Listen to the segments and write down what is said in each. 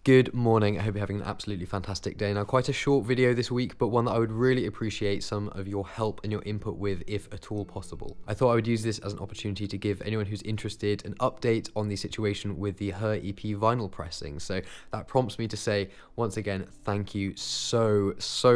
Good morning, I hope you're having an absolutely fantastic day. Now, quite a short video this week, but one that I would really appreciate some of your help and your input with, if at all possible. I thought I would use this as an opportunity to give anyone who's interested an update on the situation with the Her EP vinyl pressing. So that prompts me to say, once again, thank you so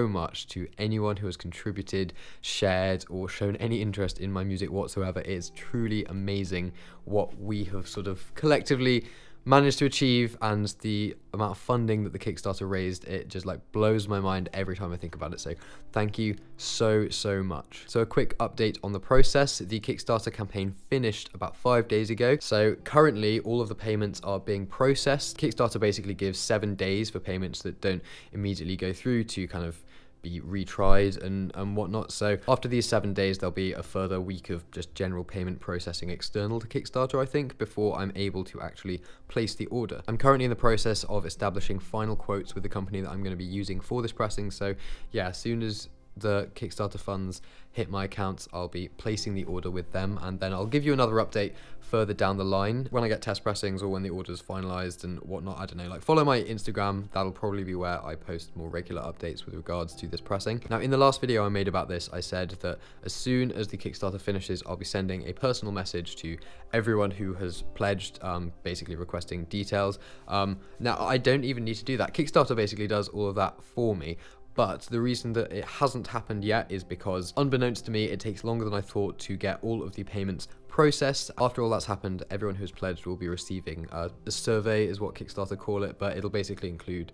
much to anyone who has contributed, shared, or shown any interest in my music whatsoever. It is truly amazing what we have sort of collectively managed to achieve, and the amount of funding that the Kickstarter raised, it just like blows my mind every time I think about it. So thank you so much. So a quick update on the process. The Kickstarter campaign finished about 5 days ago. So currently all of the payments are being processed. Kickstarter basically gives 7 days for payments that don't immediately go through to kind of be retried and whatnot. So after these 7 days, there'll be a further week of just general payment processing external to Kickstarter, I think, before I'm able to actually place the order. I'm currently in the process of establishing final quotes with the company that I'm going to be using for this pressing. So yeah, as soon as the Kickstarter funds hit my accounts, I'll be placing the order with them, and then I'll give you another update further down the line when I get test pressings or when the order's finalized and whatnot. I don't know, like follow my Instagram, that'll probably be where I post more regular updates with regards to this pressing. Now, in the last video I made about this, I said that as soon as the Kickstarter finishes, I'll be sending a personal message to everyone who has pledged, basically requesting details. Now, I don't even need to do that. Kickstarter basically does all of that for me. But the reason that it hasn't happened yet is because, unbeknownst to me, it takes longer than I thought to get all of the payments processed. After all that's happened, everyone who's pledged will be receiving a survey, is what Kickstarter call it, but it'll basically include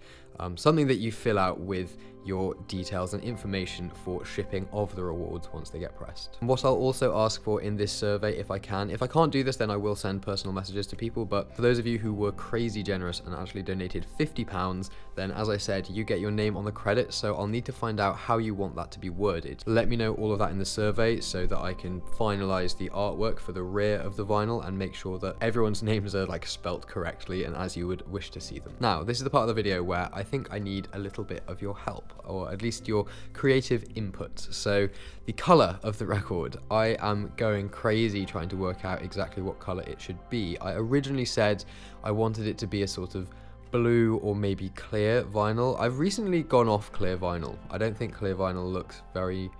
something that you fill out with your details and information for shipping of the rewards once they get pressed. And what I'll also ask for in this survey, if I can't do this, then I will send personal messages to people. But for those of you who were crazy generous and actually donated £50, then as I said, you get your name on the credit. So I'll need to find out how you want that to be worded. Let me know all of that in the survey so that I can finalize the artwork for the rear of the vinyl and make sure that everyone's names are like spelt correctly and as you would wish to see them. Now, this is the part of the video where I think I need a little bit of your help, or at least your creative input. So the color of the record, I am going crazy trying to work out exactly what color it should be. I originally said I wanted it to be a sort of blue or maybe clear vinyl. I've recently gone off clear vinyl. I don't think clear vinyl looks very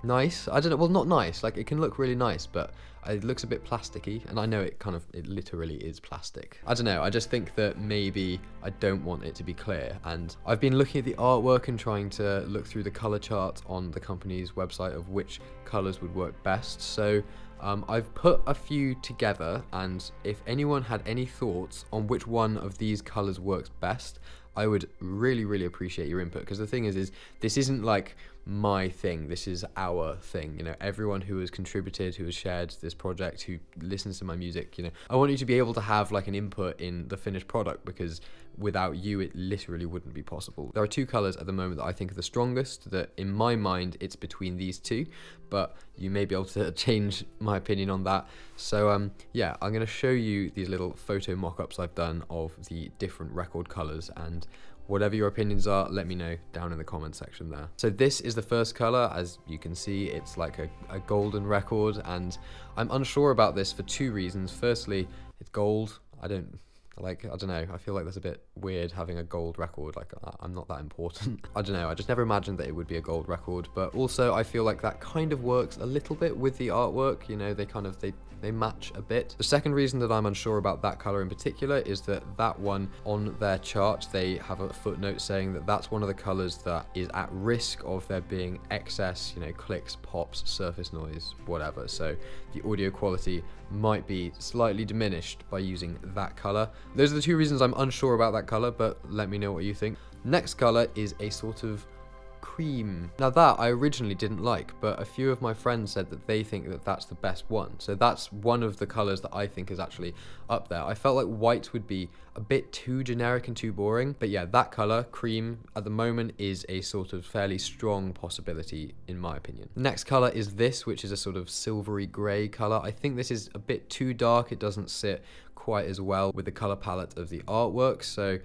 nice. I don't know, well, not nice, like it can look really nice, but it looks a bit plasticky, and I know it literally is plastic. I don't know, I just think that maybe I don't want it to be clear, and I've been looking at the artwork and trying to look through the color chart on the company's website of which colors would work best. So I've put a few together, and if anyone had any thoughts on which one of these colors works best, I would really appreciate your input, because the thing is this isn't like my thing, this is our thing, you know, everyone who has contributed, who has shared this project, who listens to my music, you know, I want you to be able to have like an input in the finished product, because without you it literally wouldn't be possible. There are two colors at the moment that I think are the strongest, that in my mind it's between these two, but you may be able to change my opinion on that. So yeah, I'm going to show you these little photo mock-ups I've done of the different record colors, and whatever your opinions are, let me know down in the comment section there. So this is the first color. As you can see, it's like a golden record, and I'm unsure about this for two reasons. Firstly, it's gold. I don't know, I feel like that's a bit weird having a gold record, like I'm not that important. I don't know, I just never imagined that it would be a gold record, but also I feel like that kind of works a little bit with the artwork, you know, they match a bit. The second reason that I'm unsure about that color in particular is that that one on their chart, they have a footnote saying that that's one of the colors that is at risk of there being excess, you know, clicks, pops, surface noise, whatever. So the audio quality might be slightly diminished by using that color. Those are the two reasons I'm unsure about that color, but let me know what you think. Next color is a sort of cream. Now that I originally didn't like, but a few of my friends said that they think that that's the best one. So that's one of the colors that I think is actually up there. I felt like white would be a bit too generic and too boring, but yeah, that color, cream, at the moment is a sort of fairly strong possibility in my opinion. The next color is this, which is a sort of silvery gray color. I think this is a bit too dark. It doesn't sit quite as well with the color palette of the artwork, so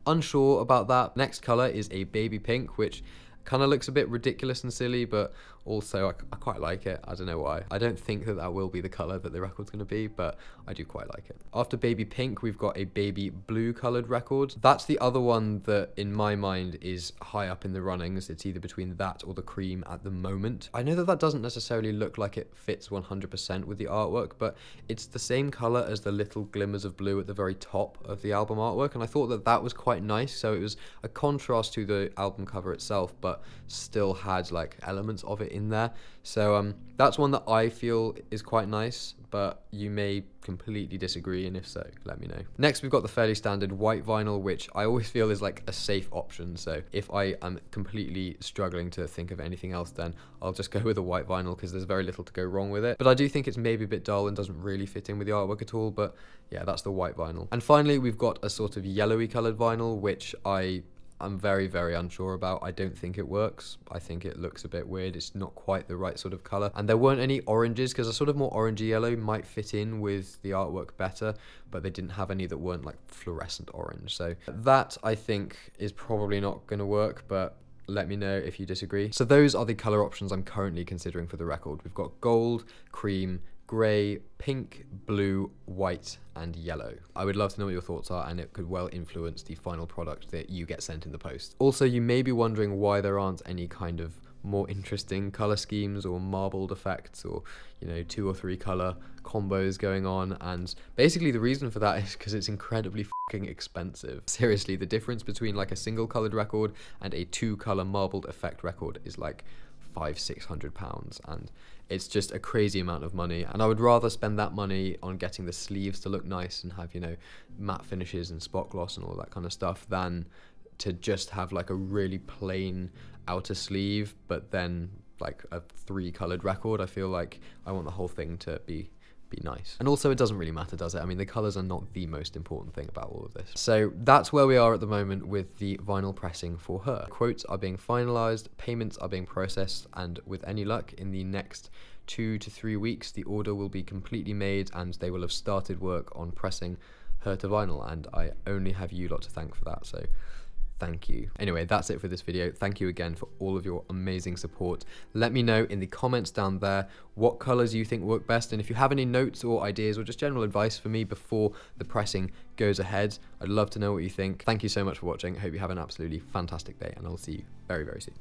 unsure about that. Next color is a baby pink, which kind of looks a bit ridiculous and silly, but Also, I quite like it. I don't know why. I don't think that that will be the color that the record's going to be, but I do quite like it. After baby pink, we've got a baby blue colored record. That's the other one that in my mind is high up in the runnings. It's either between that or the cream at the moment. I know that that doesn't necessarily look like it fits 100% with the artwork, but it's the same color as the little glimmers of blue at the very top of the album artwork, and I thought that that was quite nice. So it was a contrast to the album cover itself, but still had like elements of it in there. So that's one that I feel is quite nice, but you may completely disagree, and if so, let me know. Next, we've got the fairly standard white vinyl, which I always feel is like a safe option. So if I am completely struggling to think of anything else, then I'll just go with a white vinyl because there's very little to go wrong with it. But I do think it's maybe a bit dull and doesn't really fit in with the artwork at all, but yeah, that's the white vinyl. And finally, we've got a sort of yellowy colored vinyl, which I'm very, very unsure about. I don't think it works. I think it looks a bit weird. It's not quite the right sort of color. And there weren't any oranges because a sort of more orangey yellow might fit in with the artwork better, but they didn't have any that weren't like fluorescent orange. So that I think is probably not going to work, but let me know if you disagree. So those are the color options I'm currently considering for the record. We've got gold, cream, grey, pink, blue, white, and yellow. I would love to know what your thoughts are, and it could well influence the final product that you get sent in the post. Also, you may be wondering why there aren't any kind of more interesting color schemes or marbled effects or, you know, 2 or 3 color combos going on, and basically the reason for that is because it's incredibly fucking expensive. Seriously, the difference between like a single colored record and a 2-color marbled effect record is like £500-600, and it's just a crazy amount of money, and I would rather spend that money on getting the sleeves to look nice and have, you know, matte finishes and spot gloss and all that kind of stuff than to just have like a really plain outer sleeve but then like a 3-colored record. I feel like I want the whole thing to be nice. And also, it doesn't really matter, does it? I mean, the colors are not the most important thing about all of this. So that's where we are at the moment with the vinyl pressing for her. Quotes are being finalized, payments are being processed, and with any luck, in the next 2 to 3 weeks, the order will be completely made and they will have started work on pressing her to vinyl, and I only have you lot to thank for that. So thank you. Anyway, that's it for this video. Thank you again for all of your amazing support. Let me know in the comments down there what colors you think work best, and if you have any notes or ideas or just general advice for me before the pressing goes ahead, I'd love to know what you think. Thank you so much for watching. I hope you have an absolutely fantastic day, and I'll see you very, very soon.